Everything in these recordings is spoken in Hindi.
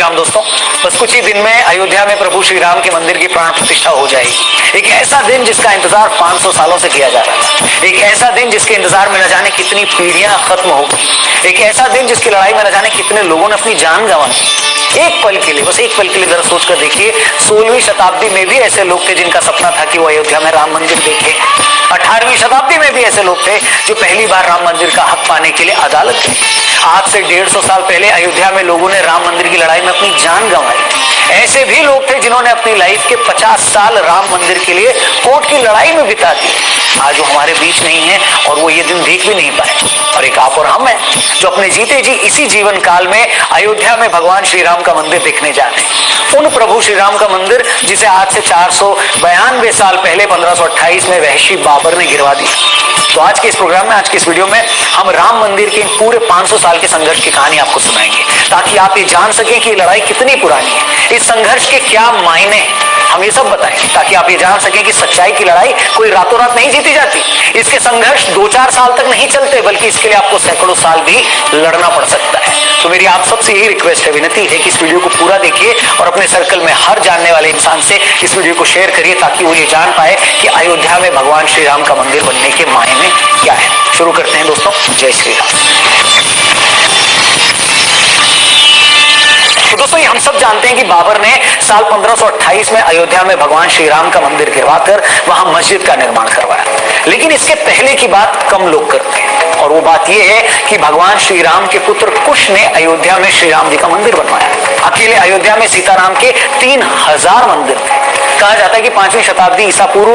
राम दोस्तों, बस कुछ ही दिन में अयोध्या में प्रभु श्री राम के मंदिर की प्राण प्रतिष्ठा हो जाएगी। एक ऐसा दिन जिसका इंतजार 500 सालों से किया जा रहा है। एक ऐसा दिन जिसके इंतजार में न जाने कितनी पीढ़ियां खत्म हो गई। एक ऐसा दिन जिसकी लड़ाई में न जाने कितने लोगों ने अपनी जान गंवाई। एक पल के लिए, बस एक पल के लिए जरा सोच कर देखिए, 16वीं शताब्दी में भी ऐसे लोग थे जिनका सपना था कि वो अयोध्या में राम मंदिर देखे। 18वीं शताब्दी में भी ऐसे लोग थे जो पहली बार राम मंदिर का हक पाने के लिए अदालत गए। आज से 150 साल पहले अयोध्या में लोगों ने राम मंदिर की लड़ाई में अपनी जान गंवाई। ऐसे भी लोग थे जिन्होंने अपनी लाइफ के 50 साल राम मंदिर के लिए कोर्ट की लड़ाई में बिता दी। आज वो हमारे बीच नहीं है और वो ये दिन देख भी नहीं पाए। और एक आप और हम हैं जो अपने जीते जी इसी जीवन काल में अयोध्या में भगवान श्री राम का मंदिर देखने जा रहे हैं। उन प्रभु श्री राम का मंदिर जिसे आज से 492 साल पहले 1528 में वहशी बाबर ने गिरवा दिया। तो आज के इस प्रोग्राम में, आज के इस वीडियो में हम राम मंदिर के पूरे 500 साल के संघर्ष की कहानी आपको सुनाएंगे, ताकि आप ये जान सकें कि ये लड़ाई कितनी पुरानी है, इस संघर्ष के क्या मायने हैं। हम ये सब बताएंगे ताकि आप ये जान सकें कि सच्चाई की लड़ाई कोई रातों रात नहीं जीती जाती। इसके संघर्ष 2-4 साल तक नहीं चलते, बल्कि इसके लिए आपको सैकड़ों साल भी लड़ना पड़ सकता है। तो मेरी आप सबसे यही रिक्वेस्ट है, विनती है कि इस वीडियो को पूरा देखिए और अपने सर्कल में हर जानने वाले इंसान से इस वीडियो को शेयर करिए, ताकि वो ये जान पाए कि अयोध्या में भगवान श्री राम का मंदिर बनने के मायने क्या है। शुरू करते हैं दोस्तों। जय श्री राम। तो दोस्तों, ये हम सब जानते हैं कि बाबर ने साल 1528 में अयोध्या में भगवान श्री राम का मंदिर गिरवाकर वहां मस्जिद का निर्माण करवाया। लेकिन इसके पहले की बात कम लोग करते हैं, और वो बात यह है कि भगवान श्री राम के पुत्र कुश ने अयोध्या में श्री राम जी का मंदिर बनवाया। अकेले अयोध्या में सीताराम के 3000 मंदिर थे। कहा जाता है कि 5वीं शताब्दी ईसा पूर्व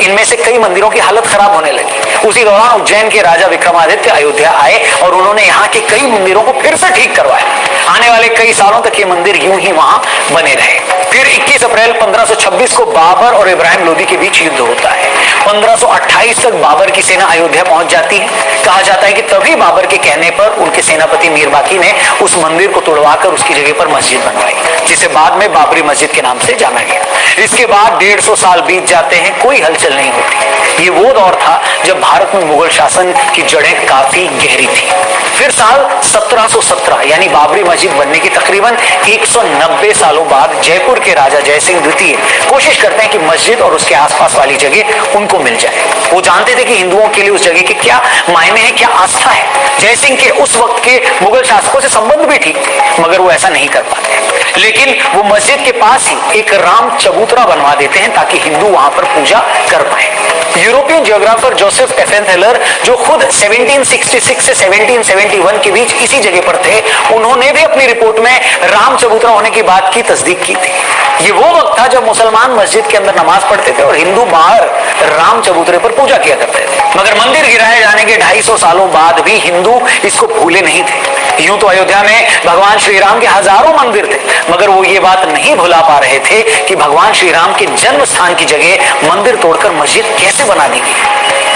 इनमें से कई मंदिरों की हालत खराब होने लगी। उसी दौरान उज्जैन के राजा विक्रमादित्य अयोध्या आए और उन्होंने यहाँ के कई मंदिरों को फिर से ठीक करवाया। आने वाले कई सालों तक ये मंदिर यूं ही वहां बने रहे। फिर 21 अप्रैल 1526 को बाबर और इब्राहिम लोदी के बीच युद्ध होता है। 1528 तक बाबर की सेना अयोध्या पहुंच जाती है। कहा जाता है कि तभी बाबर के कहने पर उनके सेनापति मीर बाकी ने उस मंदिर को तोड़वाकर उसकी जगह पर मस्जिद बनवाई, जिसे बाद में बाबरी मस्जिद के नाम से जाना गया। इसके बाद 150 साल बीत जाते हैं, कोई हलचल नहीं होती। ये वो दौर था जब भारत में मुगल शासन की जड़ें काफी गहरी थी। फिर साल 1717 यानी बाबरी मस्जिद बनने की तकरीबन 190 सालों बाद जयपुर के राजा जयसिंह द्वितीय कोशिश करते हैं कि मस्जिद और उसके आसपास वाली जगह उनको मिल जाए। वो जानते थे कि हिंदुओं के लिए उस जगह के क्या मायने हैं, क्या आस्था है। जयसिंह के उस वक्त के मुगल शासकों से संबंध भी ठीक थे, मगर वो ऐसा नहीं कर पाते। लेकिन वो मस्जिद के पास ही एक राम चबूतरा बनवा देते हैं ताकि हिंदू वहां पर पूजा कर पाए। यूरोपियन जियोग्राफर जोसेफ एफेंथेलर, जो खुद 1766 से 1771 के बीच इसी जगह पर थे, उन्होंने भी अपनी रिपोर्ट में राम चबूतरा होने की बात की तस्दीक की थी। ये वो वक्त था जब मुसलमान मस्जिद के अंदर नमाज पढ़ते थे और हिंदू बाहर राम चबूतरे पर पूजा किया करते थे। मगर मंदिर गिराए जाने के 250 सालों बाद भी हिंदू इसको भूले नहीं थे। यूं तो अयोध्या में भगवान श्री राम के हजारों मंदिर थे, मगर वो ये बात नहीं भुला पा रहे थे कि भगवान श्री राम के जन्म स्थान की जगह मंदिर तोड़कर मस्जिद कैसे बना दी गई।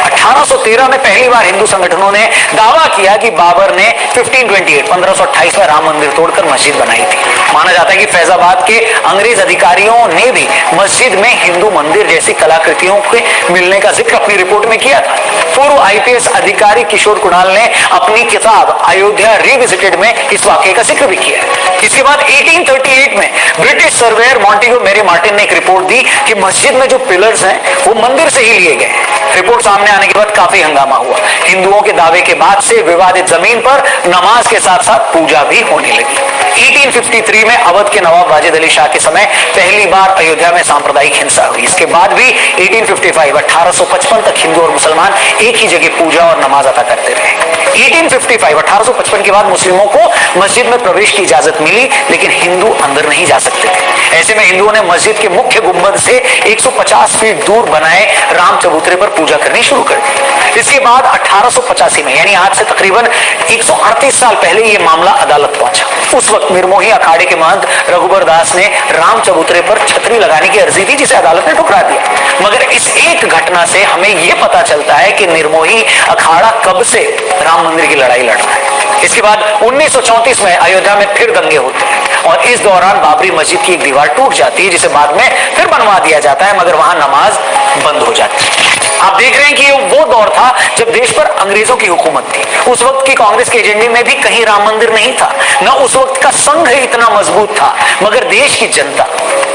1813 में पहली बार हिंदू संगठनों ने दावा किया कि बाबर ने 1528 में राम मंदिर तोड़कर मस्जिद बनाई थी। माना जाता है कि फैजाबाद के अंग्रेज अधिकारियों ने भी मस्जिद में हिंदू मंदिर जैसी कलाकृतियों के मिलने का जिक्र अपनी रिपोर्ट में किया था। पूर्व आईपीएस अधिकारी किशोर कुणाल ने अपनी किताब अयोध्या रिविजिटेड में इस वाकये का जिक्र भी किया। इसके बाद 1838 में British surveyor Montague Mary Martin ने एक रिपोर्ट दी कि मस्जिद में जो पिलर्स हैं वो मंदिर से ही लिए गए। रिपोर्ट सामने आने के बाद काफी हंगामा हुआ। हिंदुओं के दावे के बाद से विवादित जमीन पर नमाज के साथ साथ पूजा भी होने लगी। 1853 में अवध के नवाब वाजिद अली शाह के समय पहली बार अयोध्या में सांप्रदायिक हिंसा हुई। इसके बाद भी 1855 तक हिंदू और मुसलमान एक ही जगह पूजा और नमाज अदा करते रहे। 1855 के बाद मुस्लिमों को मस्जिद में प्रवेश की इजाजत मिली, लेकिन हिंदू अंदर नहीं जा सकते थे। ऐसे में हिंदुओं ने मस्जिद के मुख्य गुंबद से 150 फीट दूर बनाए राम चबूतरे पर पूजा करनी शुरू कर दी। इसके बाद 1885 में, यानी आज से तकरीबन 138 साल पहले, ये मामला अदालत पहुंचा। उस वक्त निर्मोही अखाड़े के महंत रघुबर दास ने राम चबूतरे पर छतरी लगाने की अर्जी दी, जिसे अदालत ने ठुकरा दिया। मगर इस एक घटना से हमें यह पता चलता है कि निर्मोही अखाड़ा कब से राम मंदिर की लड़ाई लड़ रहा है। इसके बाद 1934 में अयोध्या में फिर दंगे होते हैं और इस दौरान बाबरी मस्जिद की एक दीवार टूट जाती है, जिसे बाद में फिर बनवा दिया जाता है, मगर वहां नमाज बंद हो जाती है। आप देख रहे हैं कि ये वो दौर था जब देश पर अंग्रेजों की हुकूमत थी। उस वक्त की कांग्रेस के एजेंडे में भी कहीं राम मंदिर नहीं था। न उस वक्त का संघ इतना मजबूत था, मगर देश की जनता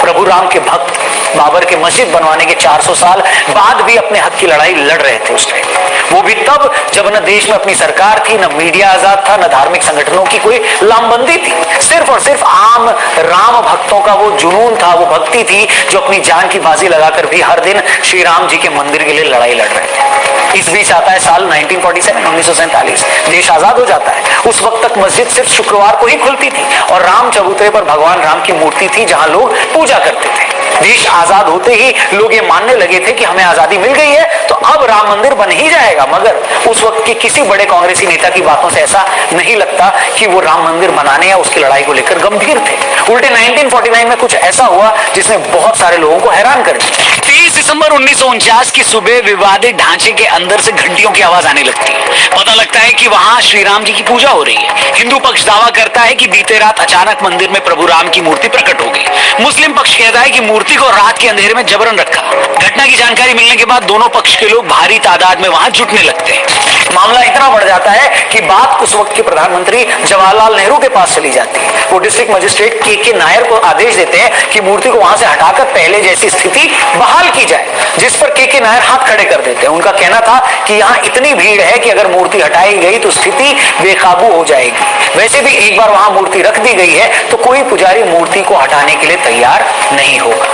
प्रभु राम के भक्त बाबर के मस्जिद बनवाने के 400 साल बाद भी अपने हक की लड़ाई लड़ रहे थे उस टाइम। वो भी तब जब न देश में अपनी सरकार थी, न मीडिया आजाद था, न धार्मिक संगठनों की कोई लामबंदी थी। सिर्फ और सिर्फ आम राम भक्तों का वो जुनून था, वो भक्ति थी जो अपनी जान की बाजी लगाकर भी हर दिन श्री राम जी के मंदिर के लिए लड़ाई लड़ रहे थे। इस बीच आता है साल 1947, देश आजाद हो जाता है। उस वक्त तक मस्जिद सिर्फ शुक्रवार को ही खुलती थी और राम चबूतरे पर भगवान राम की मूर्ति थी जहां लोग पूजा करते थे। देश आजाद होते ही लोग ये मानने लगे थे कि हमें आजादी मिल गई है तो अब राम मंदिर बन ही जाएगा, मगर उस वक्त के किसी बड़े कांग्रेसी नेता की बातों से ऐसा नहीं लगता कि वो राम मंदिर बनाने या उसकी लड़ाई को लेकर गंभीर थे। उल्टे 1949 में कुछ ऐसा हुआ जिसने बहुत सारे लोगों को हैरान कर दिया। 30 दिसंबर 1949 की सुबह विवादित ढांचे के अंदर से घंटियों की आवाज आने लगती है। पता लगता है कि वहां श्री राम जी की पूजा हो रही है। हिंदू पक्ष दावा करता है कि बीते रात अचानक मंदिर में प्रभु राम की मूर्ति प्रकट हो गई। मुस्लिम पक्ष कहता है कि मूर्ति को रात के अंधेरे में जबरन रखा। घटना की जानकारी मिलने के बाद दोनों पक्ष के लोग भारी तादाद में वहां जुटने लगते हैं। मामला इतना बढ़ जाता है कि बात उस वक्त के प्रधानमंत्री जवाहरलाल नेहरू के पास चली जाती है। वो डिस्ट्रिक्ट मजिस्ट्रेट के नायर को आदेश देते हैं कि मूर्ति को वहां से हटाकर पहले जैसी स्थिति बहाल की जाए, जिस पर के नायर हाथ खड़े कर देते हैं। उनका कहना था कि यहाँ इतनी भीड़ है कि अगर मूर्ति हटाई गई तो स्थिति बेकाबू हो जाएगी। वैसे भी एक बार वहां मूर्ति रख दी गई है तो कोई पुजारी मूर्ति को हटाने के लिए तैयार नहीं होगा।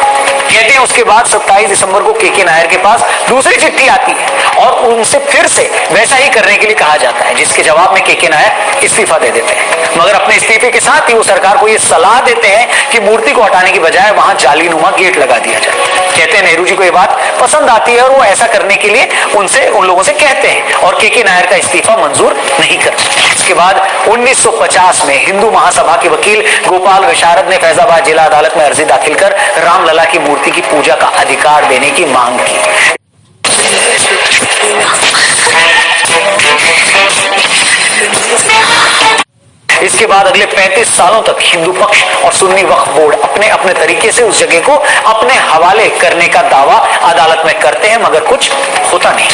कहते हैं उसके बाद 27 दिसंबर को के नायर के पास दूसरी चिट्ठी आती है और उनसे फिर से वैसा ही करने के लिए कहा जाता है, जिसके जवाब में के नायर इस्तीफा दे देते हैं। मगर अपने इस्तीफे के साथ ही वो सरकार को ये सलाह देते हैं कि मूर्ति को हटाने की बजाय वहां जालीनुमा गेट लगा दिया जाए। कहते हैं नेहरू जी को ये बात पसंद आती है और वो ऐसा करने के लिए उन लोगों से कहते हैं और के नायर का इस्तीफा मंजूर नहीं करते। इसके बाद 1950 में हिंदू महासभा के वकील गोपाल विशारद ने फैजाबाद जिला अदालत में अर्जी दाखिल कर रामलला की मूर्ति की पूजा का अधिकार देने की मांग की। इसके बाद अगले 35 सालों तक हिंदू पक्ष और सुन्नी वक्फ बोर्ड अपने अपने तरीके से उस जगह को अपने हवाले करने का दावा अदालत में करते हैं, मगर कुछ होता नहीं।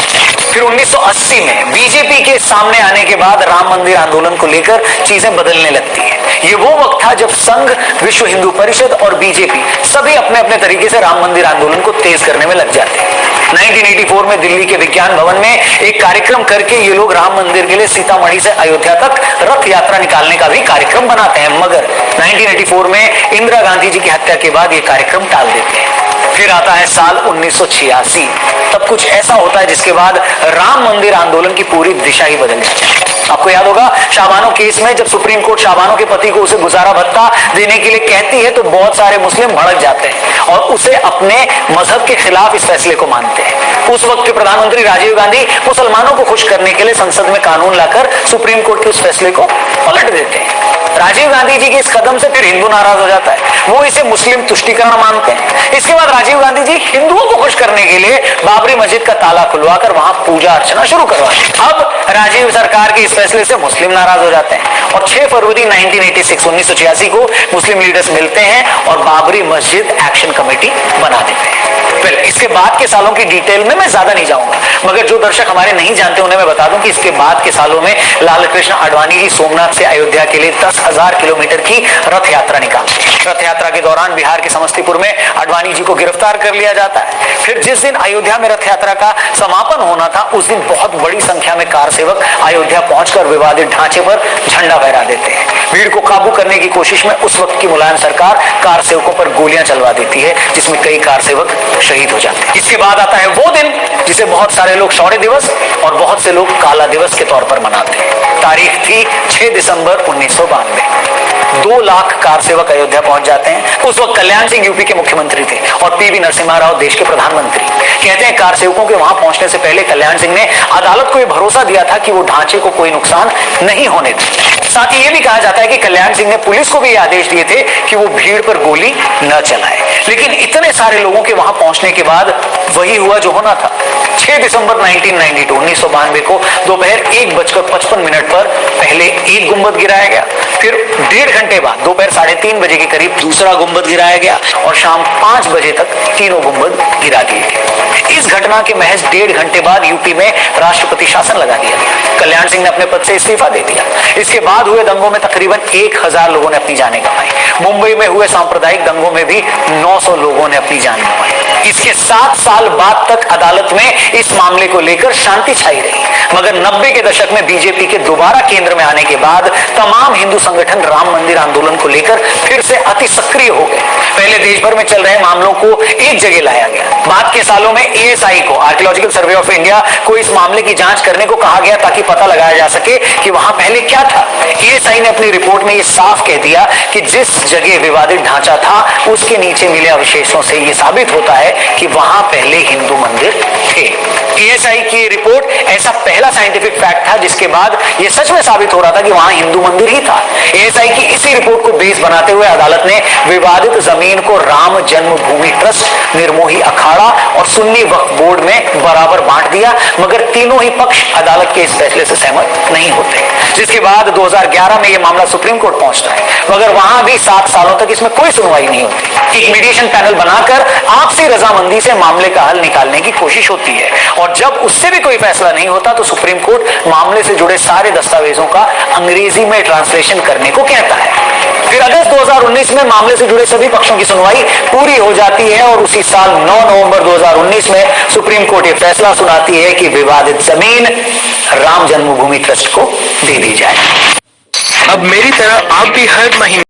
फिर 1980 में बीजेपी के सामने आने के बाद राम मंदिर आंदोलन को लेकर चीजें बदलने लगती हैं। ये वो वक्त था जब संघ, विश्व हिंदू परिषद और बीजेपी सभी अपने अपने तरीके से राम मंदिर आंदोलन को तेज करने में लग जाते हैं। 1984 में दिल्ली के विज्ञान भवन में एक कार्यक्रम करके ये लोग राम मंदिर के लिए सीतामढ़ी से अयोध्या तक रथ यात्रा निकालने का भी कार्यक्रम बनाते हैं, मगर 1984 में इंदिरा गांधी जी की हत्या के बाद ये कार्यक्रम टाल देते हैं। फिर आता है साल 1986। तब कुछ ऐसा होता है जिसके बाद राम मंदिर आंदोलन की पूरी दिशा ही बदल जाती है। आपको याद होगा शाबानो केस में जब सुप्रीम कोर्ट शाबानो के पति को उसे गुजारा भत्ता देने के लिए कहती है तो बहुत सारे मुस्लिम भड़क जाते हैं और उसे अपने मजहब के खिलाफ इस फैसले को मानते हैं। उस वक्त के प्रधानमंत्री राजीव गांधी मुसलमानों को खुश करने के लिए संसद में कानून लाकर सुप्रीम कोर्ट के उस फैसले को पलट देते हैं। राजीव गांधी जी के इस कदम से फिर हिंदू नाराज हो जाता है, वो इसे मुस्लिम तुष्टीकरण मानते हैं। इसके बाद राजीव गांधी जी हिंदुओं को खुश करने के लिए बाबरी मस्जिद का ताला खुलवाकर वहां पूजा अर्चना शुरू करवाते हैं। अब राजीव सरकार के इस फैसले से मुस्लिम नाराज हो जाते हैं और 6 फरवरी 1986 को मुस्लिम लीडर्स मिलते हैं और बाबरी मस्जिद एक्शन कमेटी बना देते हैं। फिर इसके बाद के सालों की डिटेल में मैं ज्यादा नहीं जाऊंगा, मगर जो दर्शक हमारे नहीं जानते उन्हें मैं बता दूं कि इसके बाद के सालों में लाल कृष्ण आडवाणी जी सोमनाथ से अयोध्या के लिए 10,000 किलोमीटर की रथ यात्रा निकालते हैं। रथ यात्रा के दौरान बिहार के समस्तीपुर में आडवाणी जी को गिरफ्तार कर लिया जाता है। फिर जिस दिन अयोध्या में रथ यात्रा का समापन होना था उस दिन बहुत बड़ी संख्या में कार सेवक अयोध्या पहुंचकर विवादित ढांचे पर झंडा फहरा देते हैं। भीड़ को काबू करने की कोशिश में उस वक्त की मुलायम सरकार कार सेवकों पर गोलियां चलवा देती है, जिसमें कई कार सेवक शहीद हो जाते हैं। इसके बाद आता है वो दिन जिसे बहुत सारे लोग शौर्य दिवस और बहुत से लोग काला दिवस के तौर पर मनाते हैं। तारीख थी 6 दिसंबर 1992। 2 लाख कार सेवक अयोध्या पहुंच जाते हैं। उस वक्त कल्याण सिंह यूपी के मुख्यमंत्री थे और पीवी नरसिम्हा राव देश के प्रधानमंत्री। कहते हैं कार सेवकों के वहां पहुंचने से पहले कल्याण सिंह ने अदालत को यह भरोसा दिया था कि वो ढांचे को कोई नुकसान नहीं होने दें। साथ ही यह भी कहा जाता है कि कल्याण सिंह ने पुलिस को भी आदेश दिए थे कि वो भीड़ पर गोली न चलाए। लेकिन इतने सारे लोगों के वहां पहुंचने के बाद वही हुआ जो होना था। 6 दिसंबर 1992 को दोपहर 1:55 पर पहले एक गुंबद गिराया गया, फिर 1.5 घंटे बाद दोपहर 3:30 बजे के करीब दूसरा गुंबद गिराया गया और शाम 5 बजे तक तीनों गुंबद गिरा दिए गए। इस घटना के महज 1.5 घंटे बाद यूपी में राष्ट्रपति शासन लगा दिया गया। कल्याण सिंह ने अपने पद से इस्तीफा दे दिया। इसके बाद हुए दंगों में तकरीबन 1000 लोगों ने अपनी जानें गंवाई। मुंबई में हुए सांप्रदायिक दंगों में भी 900 लोगों ने अपनी जान गंवाई। इसके 7 साल बाद तक अदालत में इस मामले को लेकर शांति छाई रही, मगर 90 के दशक में बीजेपी के दोबारा केंद्र में आने के बाद तमाम हिंदू संगठन राम मंदिर आंदोलन को लेकर फिर से अति सक्रिय हो गए। पहले देश भर में चल रहे मामलों को एक जगह लाया गया। बाद के सालों में एएसआई को, आर्कियोलॉजिकल सर्वे ऑफ इंडिया को, इस मामले की जांच करने को कहा गया ताकि पता लगाया जा सके कि वहां पहले क्या था। एएसआई ने अपनी रिपोर्ट में यह साफ कह दिया कि जिस जगह विवादित ढांचा था उसके नीचे मिले अवशेषों से यह साबित होता है कि वहां पहले हिंदू मंदिर थे। एएसआई की रिपोर्ट ऐसा पहला साइंटिफिक फैक्ट था जिसके बाद यह सच में साबित हो रहा था कि वहां हिंदू मंदिर ही था। एएसआई की इसी रिपोर्ट को बेस बनाते हुए अदालत ने विवादित जमीन को राम जन्मभूमि ट्रस्ट, निर्मोही अखाड़ा और सुन्नी वक्फ बोर्ड में बराबर बांट दिया, मगर तीनों ही पक्ष अदालत के इस फैसले से सहमत नहीं होते। जिसके बाद 2011 में यह मामला सुप्रीम कोर्ट पहुंचता है, मगर वहां भी 7 सालों तक इसमें कोई सुनवाई नहीं होती। एक मीडिएशन पैनल बनाकर आपसी रजामंदी से मामले का हल निकालने की कोशिश होती है और जब उससे भी कोई फैसला नहीं होता तो सुप्रीम कोर्ट मामले से जुड़े सारे दस्तावेजों का अंग्रेजी में ट्रांसलेशन करने को कहता है। फिर अगस्त 2019 में मामले से जुड़े सभी पक्षों की सुनवाई पूरी हो जाती है और उसी साल 9 नवंबर 2019 में सुप्रीम कोर्ट यह फैसला सुनाती है कि विवादित जमीन राम जन्मभूमि ट्रस्ट को दे दी जाए। अब मेरी तरह आप भी हर महीने